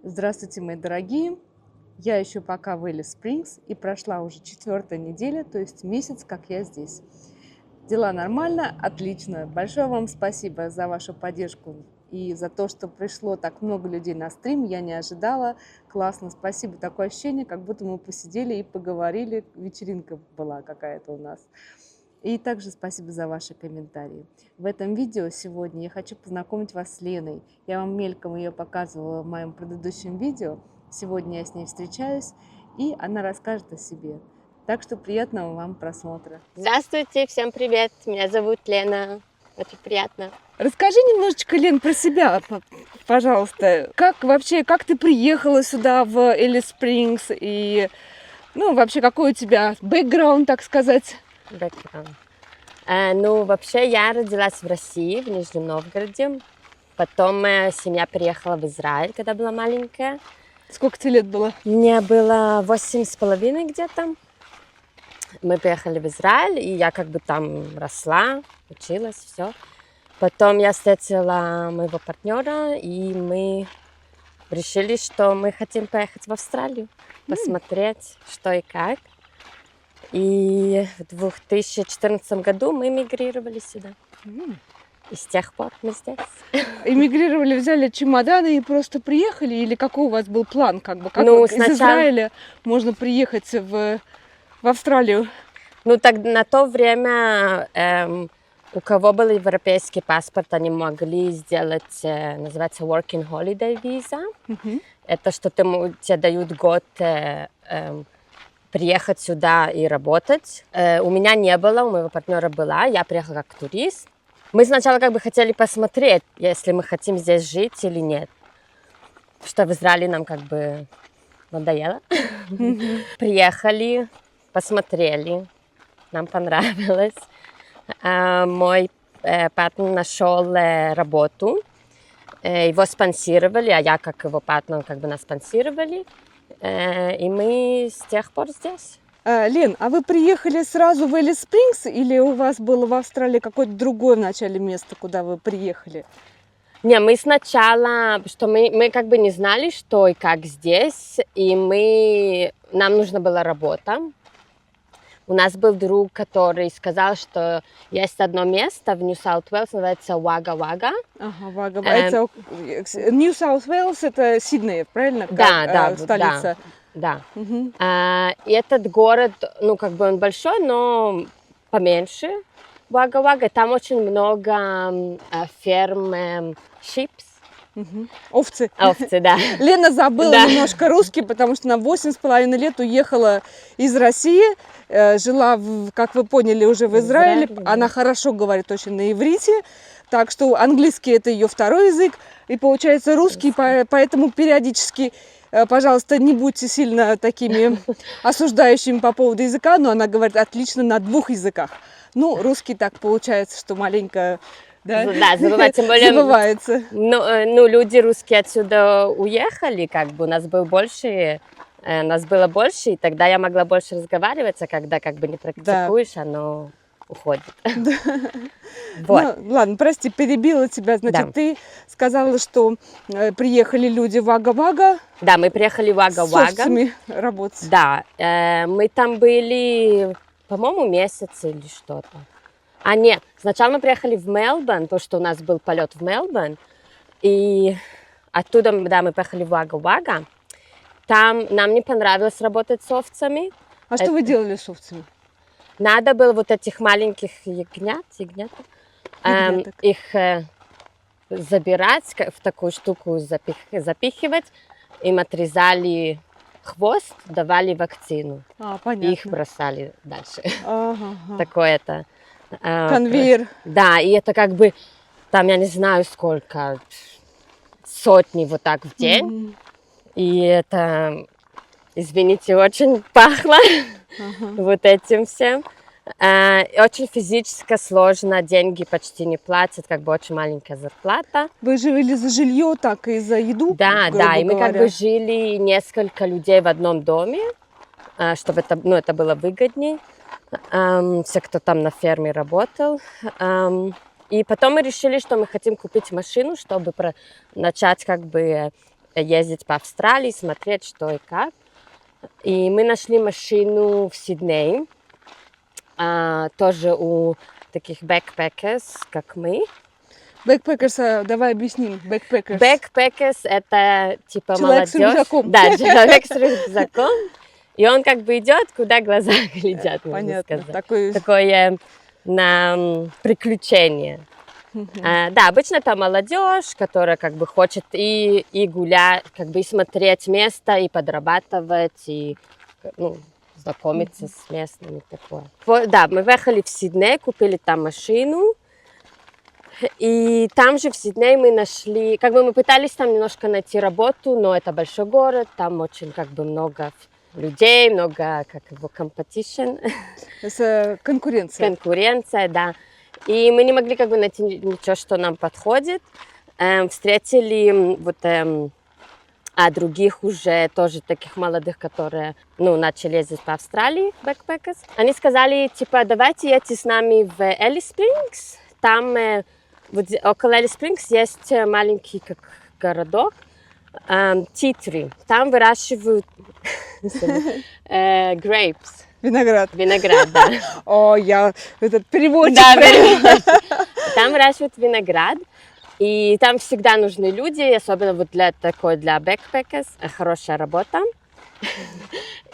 Здравствуйте, мои дорогие! Я еще пока в Элис Спрингс, и прошла уже 4-я неделя, то есть месяц, как я здесь. Дела нормально, отлично. Большое вам спасибо за вашу поддержку и за то, что пришло так много людей на стрим. Я не ожидала. Классно, спасибо. Такое ощущение, как будто мы посидели и поговорили. Вечеринка была какая-то у нас. И также спасибо за ваши комментарии. В этом видео сегодня я хочу познакомить вас с Леной. Я вам мельком ее показывала в моем предыдущем видео. Сегодня я с ней встречаюсь, и она расскажет о себе. Так что приятного вам просмотра. Здравствуйте, всем привет. Меня зовут Лена. Очень приятно. Расскажи немножечко, Лен, про себя, пожалуйста. Как ты приехала сюда, в Элис Спрингс, и, вообще, какой у тебя бэкграунд, так сказать? Бэкграунд. Вообще, я родилась в России, в Нижнем Новгороде. Потом моя семья переехала в Израиль, когда была маленькая. Сколько тебе лет было? Мне было 8,5 где-то. Мы приехали в Израиль, и я там росла, училась, все. Потом я встретила моего партнера, и мы решили, что мы хотим поехать в Австралию, посмотреть, что и как. И в 2014 году мы эмигрировали сюда. И с тех пор мы здесь. Эмигрировали, взяли чемоданы и просто приехали? Или какой у вас был план? Как сначала... из Израиля можно приехать в Австралию? На то время у кого был европейский паспорт, они могли сделать, называется Working Holiday Visa. Это что тебе дают год приехать сюда и работать. У меня не было, у моего партнера была. Я приехала как турист. Мы сначала хотели посмотреть, если мы хотим здесь жить или нет. Потому что в Израиле нам надоело. Приехали, посмотрели, нам понравилось. Мой партнер нашел работу, его спонсировали, а я как его партнер нас спонсировали. И мы с тех пор здесь. Лен, а вы приехали сразу в Элис Спрингс или у вас было в Австралии какое-то другое вначале место, куда вы приехали? Не, мы сначала, что мы не знали, что и как здесь, и нам нужна была работа. У нас был друг, который сказал, что есть одно место в Нью-Саут-Уэллс, называется Вага-Вага. Ага, Вага-Вага. Нью-Саут-Уэллс — это Сидней, правильно? Да, столица. Да. И этот город, он большой, но поменьше. Вага-Вага, там очень много ферм шипс. Овцы. Овцы, да. Лена забыла немножко русский, потому что на 8,5 лет уехала из России, жила, как вы поняли, уже в Израиле. Она хорошо говорит очень на иврите, так что английский — это ее второй язык, и получается русский, поэтому периодически, пожалуйста, не будьте сильно такими осуждающими по поводу языка, но она говорит отлично на 2 языках. Русский так получается, что маленько... Да, забывать, тем более, забывается. Люди русские отсюда уехали, нас было больше, и тогда я могла больше разговаривать, а когда не практикуешь, оно уходит. Да. Вот. Ладно, прости, перебила тебя. Значит, ты сказала, что приехали люди в Вага-Вага. Да, мы приехали в Вага-Вага. С овцами работать. Да, мы там были, по-моему, месяц или что-то. Нет, сначала мы приехали в Мельбурн, потому что у нас был полет в Мельбурн, и оттуда, мы поехали в Вага-Вага. Там нам не понравилось работать с овцами. А что вы делали с овцами? Надо было этих маленьких ягнят, их забирать, в такую штуку запихивать, им отрезали хвост, давали вакцину. Понятно. И их бросали дальше. Такое-то. Конвейер. Да, и это там, я не знаю сколько, сотни в день. И это, извините, очень пахло этим всем. Очень физически сложно, деньги почти не платят, очень маленькая зарплата. Вы жили за жилье, так и за еду? Да, и мы жили несколько людей в одном доме, чтобы это было выгоднее. Все, кто там на ферме работал. И потом мы решили, что мы хотим купить машину, чтобы начать ездить по Австралии, смотреть, что и как. И мы нашли машину в Сиднее, тоже у таких backpackers, как мы. Бэкпекерс, давай объясним. Бэкпекерс. Backpackers — это типа Человек с молодежь. рюкзаком. Да, человек с рюкзаком. И он как бы идет, куда глаза глядят, можно Понятно. сказать. Такое приключение. Да, обычно это молодежь, которая как бы хочет и гулять, как бы и смотреть место, и подрабатывать, и знакомиться с местными, такое. Да, мы въехали в Сидней, купили там машину, и там же в Сиднее мы нашли, как бы мы пытались там немножко найти работу, но это большой город, там очень как бы много людей, много, как его, competition. Это конкуренция. Конкуренция, да. И мы не могли как бы найти ничего, что нам подходит. Встретили других уже тоже таких молодых, которые начали ездить по Австралии, backpackers. Они сказали, типа, давайте едьте с нами в Элис Спрингс. Там около Элис Спрингс есть маленький как городок, Титри. Там выращивают grapes. Виноград. Виноград, да. О, я этот переводчик. Да, переводчик. Там выращивают виноград. И там всегда нужны люди, особенно вот для backpackers, хорошая работа.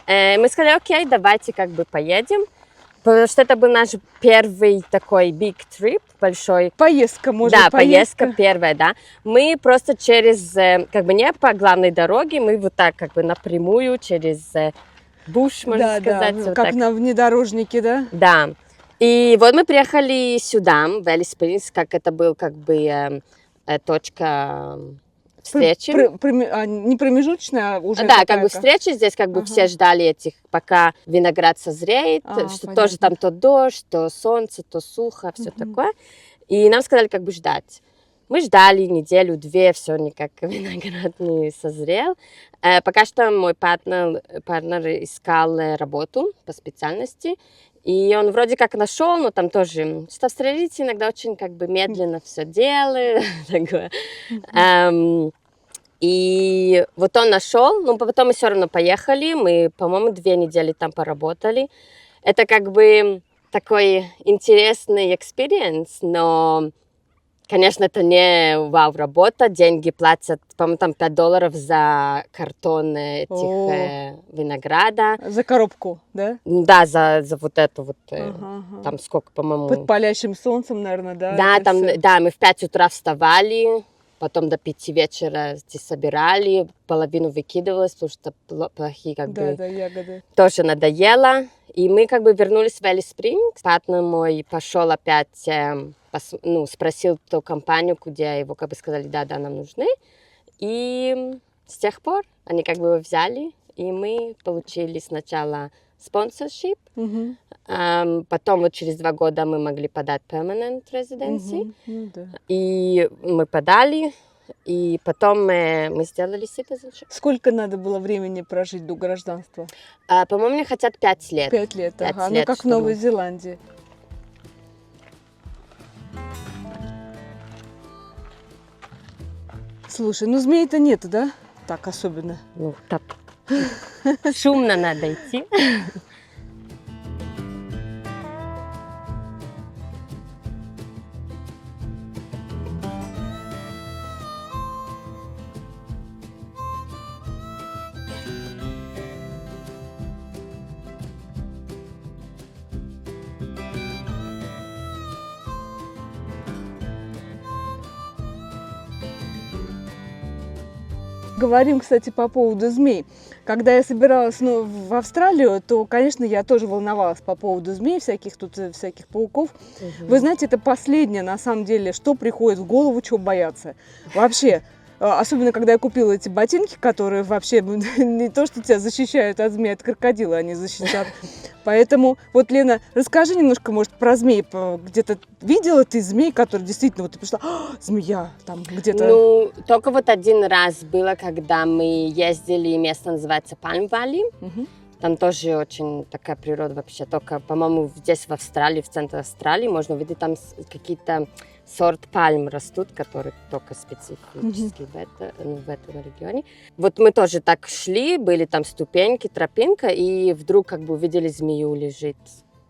Мы сказали, окей, давайте как бы поедем. Потому что это был наш первый такой big trip, большой. Поездка, может, да, поездка первая, да. Мы просто через, как бы не по главной дороге, мы вот так как бы напрямую через буш, можно сказать. Да, вот как так. на внедорожнике, да? Да. И вот мы приехали сюда, в Элис Спрингс, как это был как бы точка встречи. Не промежуточная, а уже да, как бы встреча здесь, как бы все ждали этих, пока виноград созреет, что понятно. тоже там то дождь, то солнце, то сухо, все такое. И нам сказали как бы ждать. Мы ждали неделю-две, все никак виноград не созрел. Пока что мой партнер искал работу по специальности. И он вроде как нашел, но там тоже, что австралийцы иногда очень как бы медленно все делают. И вот он нашел, но потом мы все равно поехали. Мы, по-моему, 2 недели там поработали. Это как бы такой интересный экспириенс, но, конечно, это не вау-работа. Деньги платят, по-моему, там $5 за картон этих винограда. За коробку, да? Да, за вот это вот, там сколько, по-моему... Под палящим солнцем, наверное, да? Да, там, да, мы в 5 утра вставали, потом до 5 вечера собирали, половину выкидывалось, потому что плохие как бы... Да, ягоды. Тоже надоело. И мы как бы вернулись в Элис Спрингс. Партнер мой пошел опять, спросил ту компанию, где его как бы сказали, да, нам нужны. И с тех пор они как бы его взяли, и мы получили сначала sponsorship, потом вот через 2 года мы могли подать permanent residency, да. и мы подали, и потом мы сделали citizenship. Сколько надо было времени прожить до гражданства? По-моему, мне хотят 5 лет. 5 лет, 5 ага. лет, Ну, как в Новой Зеландии. Слушай, ну змей-то нету, да? Так особенно. Ну, так. Шумно надо идти. Говорим, кстати, по поводу змей. Когда я собиралась в Австралию, то, конечно, я тоже волновалась по поводу змей, всяких пауков. Вы знаете, это последнее, на самом деле, что приходит в голову, чего бояться. Вообще, особенно, когда я купила эти ботинки, которые вообще не то, что тебя защищают от змей, от крокодила они защищают. Поэтому, вот, Лена, расскажи немножко, может, про змей. Где-то видела ты змей, который действительно, вот ты пришла, змея, там где-то... Ну, только вот один раз было, когда мы ездили, место называется Пальм-Валли. Там тоже очень такая природа вообще. Только, по-моему, здесь в Австралии, в центре Австралии, можно увидеть там какие-то сорт пальм растут, которые только специфически в этом регионе. Вот мы тоже так шли, были там ступеньки, тропинка, и вдруг как бы увидели змею лежит,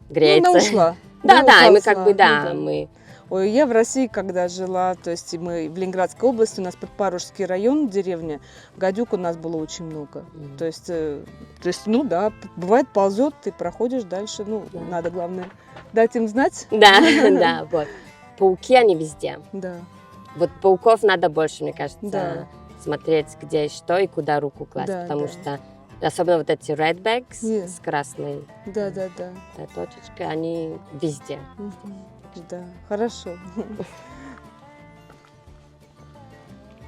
греется. Ну, она ушла. Да, и мы как бы, уползла. мы... Ой, я в России, когда жила, то есть мы в Ленинградской области, у нас Подпорожский район, деревня, гадюк у нас было очень много. То есть, ну да, бывает ползет, ты проходишь дальше, ну, Да. надо, главное, дать им знать. Да, вот. Пауки, они везде. Да. Вот пауков надо больше, мне кажется, Да. смотреть, где и что, и куда руку класть, Да, потому да. что особенно вот эти redbacks Yeah. с красной Да. точечкой, они везде. Да, хорошо.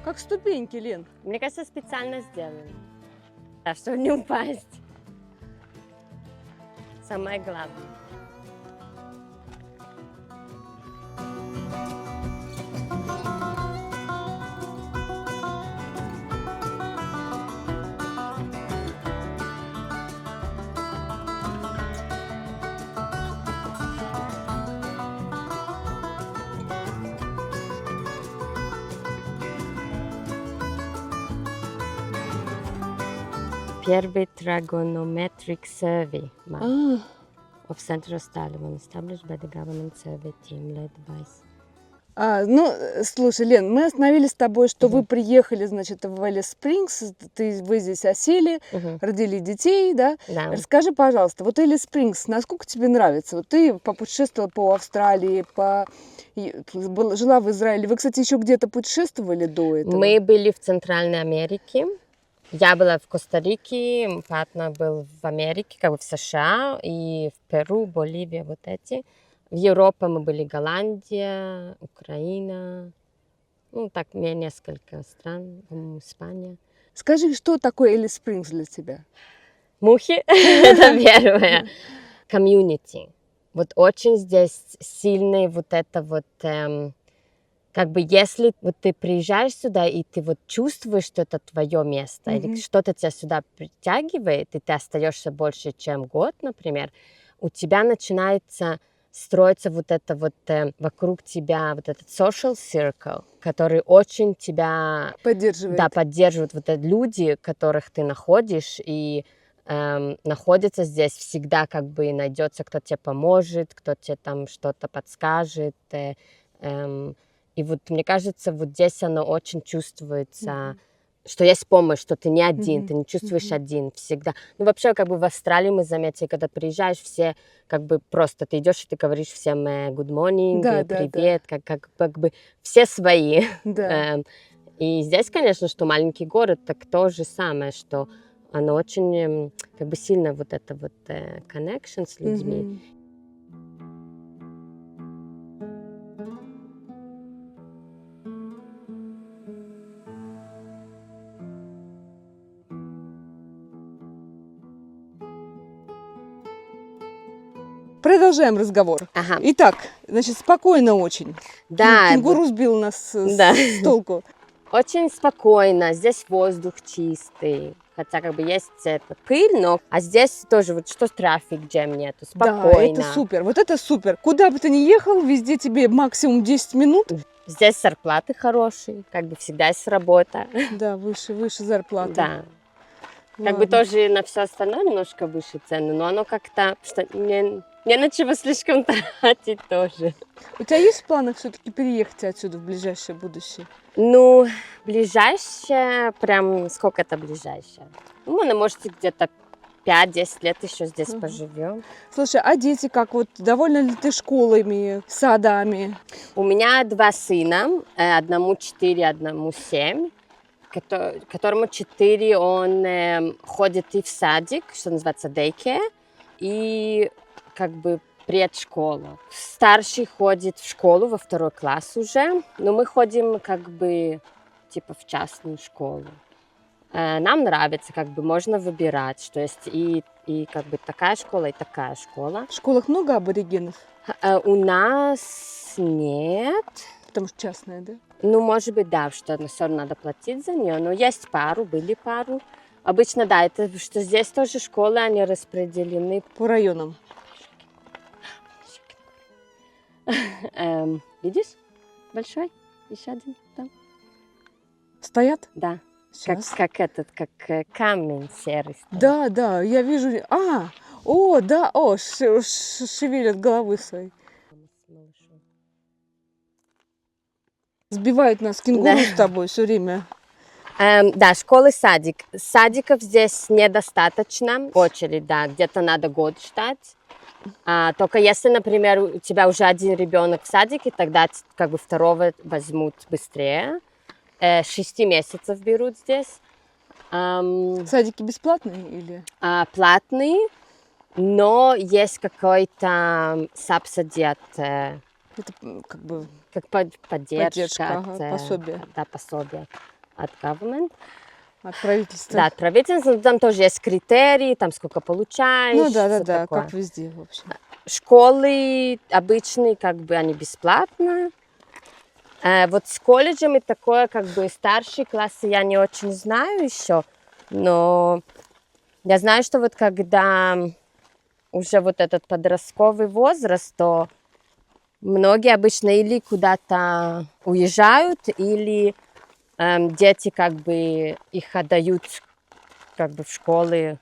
Как ступеньки, Лен. Мне кажется, специально сделали, да, чтобы не упасть. Самое главное. Первый trigonometric survey map of Central Australia established by the government survey team led by... Ну, слушай, Лен, мы остановились с тобой, что вы приехали, значит, в Элис Спрингс, вы здесь осели, родили детей, да? Да. Расскажи, пожалуйста, вот Элис Спрингс, насколько тебе нравится? Вот ты попутешествовала по Австралии, жила в Израиле. Вы, кстати, еще где-то путешествовали до этого? Мы были в Центральной Америке. Я была в Коста-Рике, мой партнер был в Америке, как бы в США, и в Перу, Боливия, вот эти. В Европе мы были Голландия, Украина, ну так, несколько стран, по-моему, Испания. Скажи, что такое Элис Спрингс для тебя? Мухи, это первое. Комьюнити. Вот очень здесь сильный вот это вот... как бы если вот ты приезжаешь сюда, и ты вот чувствуешь, что это твое место, или что-то тебя сюда притягивает, и ты остаешься больше, чем год, например, у тебя начинается строится вот это вот вокруг тебя, вот этот social circle, который очень тебя... Поддерживает. Да, поддерживают вот эти люди, которых ты находишь, и находится здесь всегда, как бы найдется, кто тебе поможет, кто тебе там что-то подскажет. И вот мне кажется, вот здесь оно очень чувствуется, что есть помощь, что ты не один, ты не чувствуешь один всегда. Ну, вообще, как бы в Австралии мы заметили, когда приезжаешь, все как бы просто ты идешь и ты говоришь всем good morning, привет, как бы все свои. Да. И здесь, конечно, что маленький город, так то же самое, что оно очень как бы сильно вот это вот connection с людьми. Продолжаем разговор. Ага. Итак, значит, спокойно очень. Да. Кенгуру сбил нас с толку. Очень спокойно, здесь воздух чистый, хотя как бы есть пыль, но... А здесь тоже вот что трафик, джем нету, спокойно. Да, это супер, вот это супер. Куда бы ты ни ехал, везде тебе максимум 10 минут. Здесь зарплаты хорошие, как бы всегда есть работа. Да, выше зарплаты. Да. Как бы тоже на все остальное немножко выше цены, но оно как-то, что не на чего слишком тратить тоже. У тебя есть в планах все-таки переехать отсюда в ближайшее будущее? Ну, ближайшее, прям сколько это ближайшее? Ну, мы, может, где-то 5-10 лет еще здесь поживем. Слушай, а дети как? Вот довольна ли ты школами, садами? У меня 2 сына, одному 4, одному 7. Которому 4, он ходит и в садик, что называется daycare, и как бы предшкола. Старший ходит в школу во 2 класс уже, но мы ходим как бы типа в частную школу. Нам нравится, как бы можно выбирать, что есть и как бы такая школа, и такая школа. В школах много аборигенов? У нас нет. Потому что частная, да? Ну, может быть, да, что все равно надо платить за нее, но есть были пару. Обычно, да, это что здесь тоже школы, они распределены по районам. Видишь? большой, еще один там. Стоят? Да, Сейчас. как камень серый. стоит. Да, да, я вижу. Да, шевелят головы свои. С малышом. Сбивают нас кенгуру с тобой все время. Да, школы, садик. Садиков здесь недостаточно. Очередь, да, где-то надо год ждать. Только если, например, у тебя уже один ребенок в садике, тогда как бы второго возьмут быстрее. 6 месяцев берут здесь. Садики бесплатные или? Платный, но есть какой-то субсидия, Это как бы как поддержка, ага, пособие да, пособие от government. от правительства. Да, от правительства. Там тоже есть критерии, там сколько получаешь. Ну всё да, такое. как везде, в общем. Школы обычные, как бы они бесплатные. Вот с колледжами такое, как бы старшие классы я не очень знаю еще, но я знаю, что вот когда уже вот этот подростковый возраст, то многие обычно или куда-то уезжают, или дети как бы их отдают как бы в школы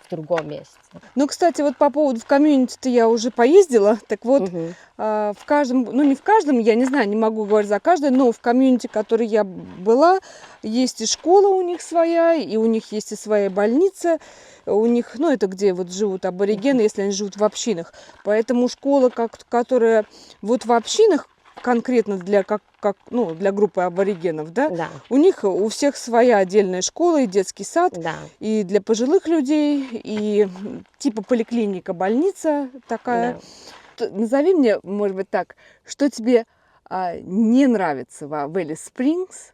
в другом месте. Ну, кстати, вот по поводу в комьюнити-то я уже поездила, так вот, Мгм. в каждом, ну не в каждом, я не знаю, не могу говорить за каждое, но в комьюнити, в которой я была, есть и школа у них своя, и у них есть и своя больница, у них, ну это где вот живут аборигены, если они живут в общинах, поэтому школа, которая вот в общинах, конкретно для, ну, для группы аборигенов, да, Да, у них у всех своя отдельная школа и детский сад, да, и для пожилых людей, и типа поликлиника, больница такая. да. Назови мне, может быть, так, что тебе не нравится в Элис Спрингс?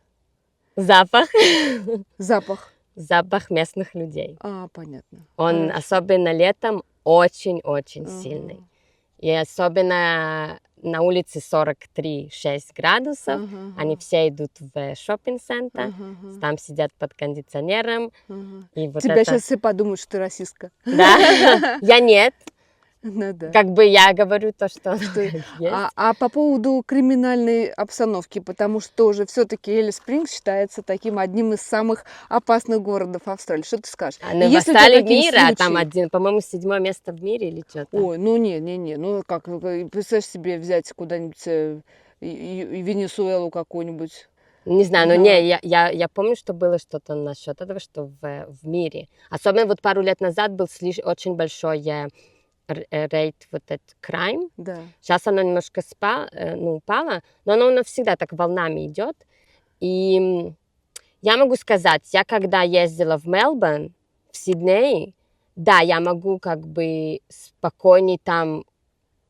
Запах. Запах. Запах местных людей. Понятно. Он, Хорошо. особенно летом, очень-очень Ага. сильный. И особенно на улице 43,6 градусов. Ага, Они ага. все идут в шоппинг-центр, Ага, ага, там сидят под кондиционером. ага. И вот Тебя это... сейчас все подумают, что ты расистка. Да, я нет. Ну да. Как бы я говорю то, что Что- есть. А по поводу криминальной обстановки, потому что тоже все-таки Элис Спрингс считается таким одним из самых опасных городов Австралии. Что ты скажешь? И Ну, в если у тебя Австралии какие-нибудь мира, там случаи- один, по-моему, 7 место в мире или что-то. Ой, ну не, ну как, представляешь себе взять куда-нибудь и Венесуэлу какую-нибудь. Не знаю, но Ага. не, я помню, что было что-то насчет этого, что в мире. Особенно вот пару лет назад был очень большой рейд, вот этот crime. Да. Сейчас оно немножко упало, но оно навсегда так волнами идет. И я могу сказать, я когда ездила в Мельбурн, в Сидней, да, я могу как бы спокойнее там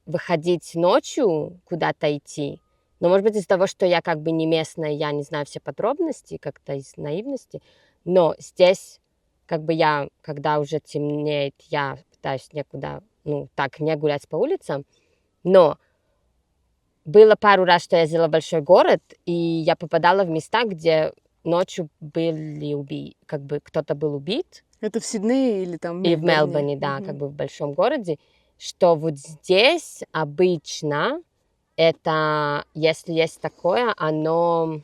выходить ночью, куда-то идти. Но, может быть, из-за того, что я как бы не местная, я не знаю все подробности, как-то из наивности. Но здесь, как бы я, когда уже темнеет, я пытаюсь никуда, так, не гулять по улицам. Но было пару раз, что я ездила в большой город, и я попадала в места, где ночью были как бы кто-то был убит. Это в Сиднее или там в И в Мельбурне? Мельбурне, да, Мгм. как бы в большом городе, что вот здесь обычно это, если есть такое, оно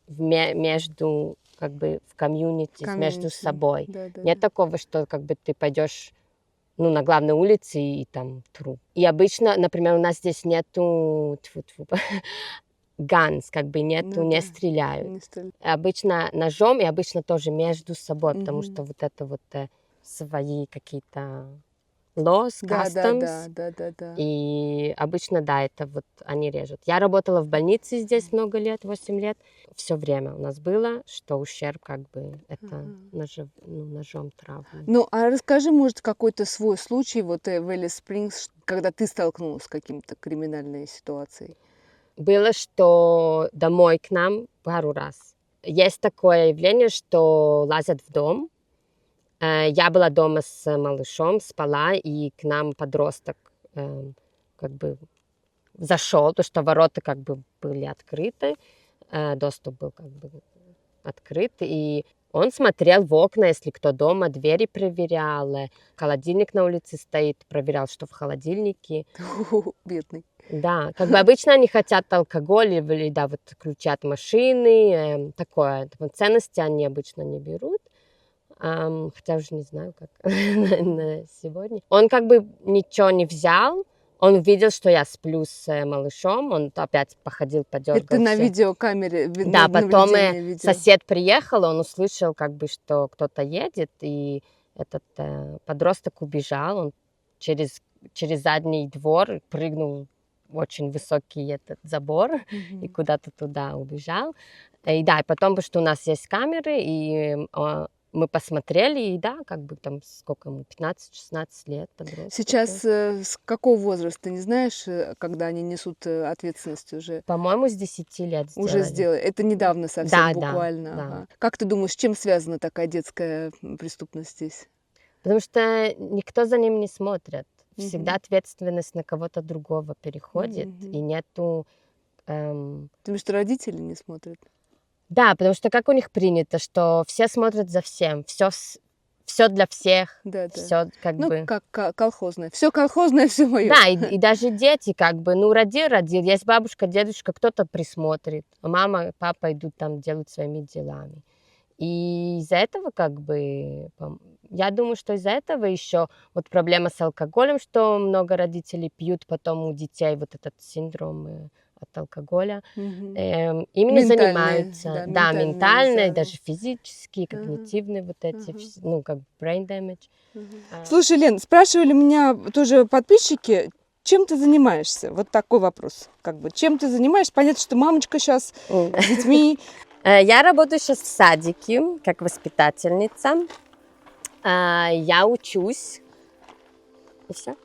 между, как бы, в комьюнити, между Комьюнити. собой. Да, да, Нет да. такого, что как бы ты пойдешь на главной улице и там труп. И обычно, например, у нас здесь нету ганс, как бы нету, Ну не да. стреляют. Не столь- Обычно ножом и обычно тоже между собой, потому Мгм. что вот это вот свои какие-то laws, Да, customs. да. И обычно, да, это вот они режут. Я работала в больнице здесь много лет, 8 лет. Все время у нас было, что ущерб как бы это ножом травмы. Ну, а расскажи, может, какой-то свой случай вот в Элис Спрингс, когда ты столкнулась с каким-то криминальной ситуацией. Было, что домой к нам пару раз. Есть такое явление, что лазят в дом. Я была дома с малышом, спала, и к нам подросток как бы зашел, потому что ворота как бы были открыты, доступ был как бы открыт, и Он смотрел в окна, если кто дома, двери проверял, холодильник на улице стоит, проверял, что в холодильнике. Бедный. Да, как бы обычно они хотят алкоголь или, да, вот ключи от машины, такое. Ценности они обычно не берут. Хотя уже не знаю, как на сегодня. Он как бы ничего не взял. Он увидел, что я сплю с малышом, он опять походил, подергался. Это ты на видеокамере Да, потом видео. сосед приехал, он услышал, как бы, что кто-то едет, и этот подросток убежал, он через задний двор прыгнул в очень высокий этот забор и куда-то туда убежал. И да, и потом, потому что у нас есть камеры, и мы посмотрели, и да, как бы там сколько ему, 15-16 лет подросток. Сейчас с какого возраста, не знаешь, когда они несут ответственность уже? По-моему, с 10 лет сделали. Уже сделали. Это недавно совсем, Да, буквально. да. Ага. Как ты думаешь, с чем связана такая детская преступность здесь? Потому что никто за ним не смотрит. Всегда ответственность на кого-то другого переходит, и нету... Потому что родители не смотрят. Да, потому что как у них принято, что все смотрят за всем, все для всех, Да. все как Ну, бы... как колхозное. Все колхозное, все мое. Да, и даже дети как бы, ну, родил, есть бабушка, дедушка, кто-то присмотрит, а мама, папа идут там, делают своими делами. И из-за этого как бы, я думаю, что из-за этого еще вот проблема с алкоголем, что много родителей пьют, потом у детей вот этот синдром от алкоголя. Именно Ментальные, занимаются, да, ментальные, да. даже физические, когнитивные вот эти, ну, как brain damage. Слушай, Лен, спрашивали меня тоже подписчики, чем ты занимаешься? Вот такой вопрос. Как бы, чем ты занимаешься? Понятно, что мамочка сейчас с детьми. Я работаю сейчас в садике, как воспитательница. Я учусь. И все.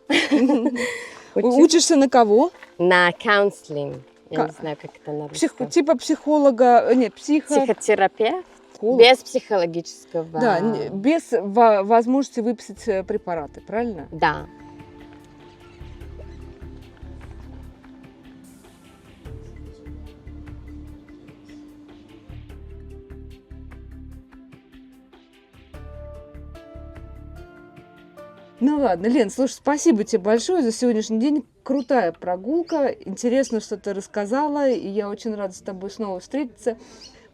Учишься на кого? На counseling. Я не знаю, как это на русском. Типа психолога, Психотерапевт. Без психологического... Да, без возможности выписать препараты, правильно? Да. Ну ладно, Лен, слушай, спасибо тебе большое за сегодняшний день. Крутая прогулка. Интересно, что ты рассказала. И я очень рада с тобой снова встретиться.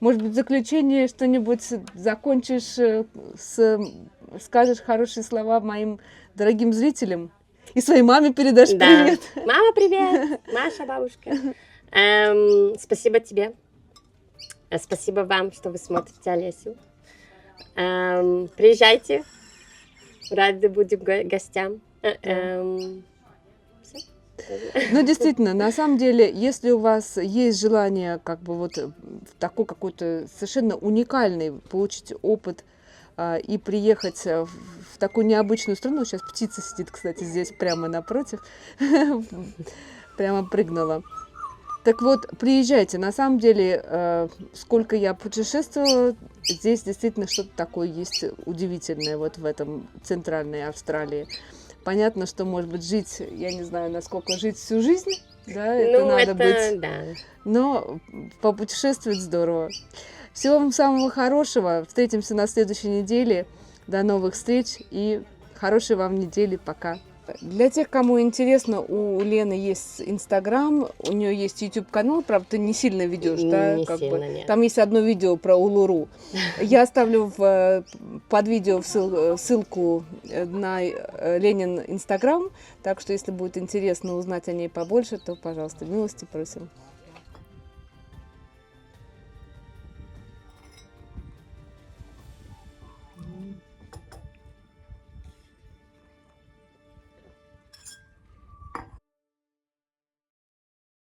Может быть, в заключение что-нибудь закончишь, скажешь хорошие слова моим дорогим зрителям? И своей маме передашь привет. Мама, привет! Маша, бабушка. Спасибо тебе. Спасибо вам, что вы смотрите Олесю. Приезжайте. Рады будем гостям. Ну, действительно, на самом деле, если у вас есть желание как бы вот такой какой-то совершенно уникальный получить опыт и приехать в такую необычную страну, сейчас птица сидит, кстати, здесь прямо напротив, прямо прыгнула. Так вот, приезжайте. На самом деле, сколько я путешествовала, здесь действительно что-то такое есть удивительное вот в этом центральной Австралии. Понятно, что, может быть, жить, я не знаю, насколько жить всю жизнь, да, это надо быть. Да. Но попутешествовать здорово. Всего вам самого хорошего. Встретимся на следующей неделе. До новых встреч и хорошей вам недели. Пока. Для тех, кому интересно, у Лены есть Инстаграм, у нее есть YouTube-канал, правда, ты не сильно ведешь, да? Не сильно, нет. Там есть одно видео про Улуру. Я оставлю под видео ссылку на Ленин Инстаграм, так что, если будет интересно узнать о ней побольше, то, пожалуйста, милости просим.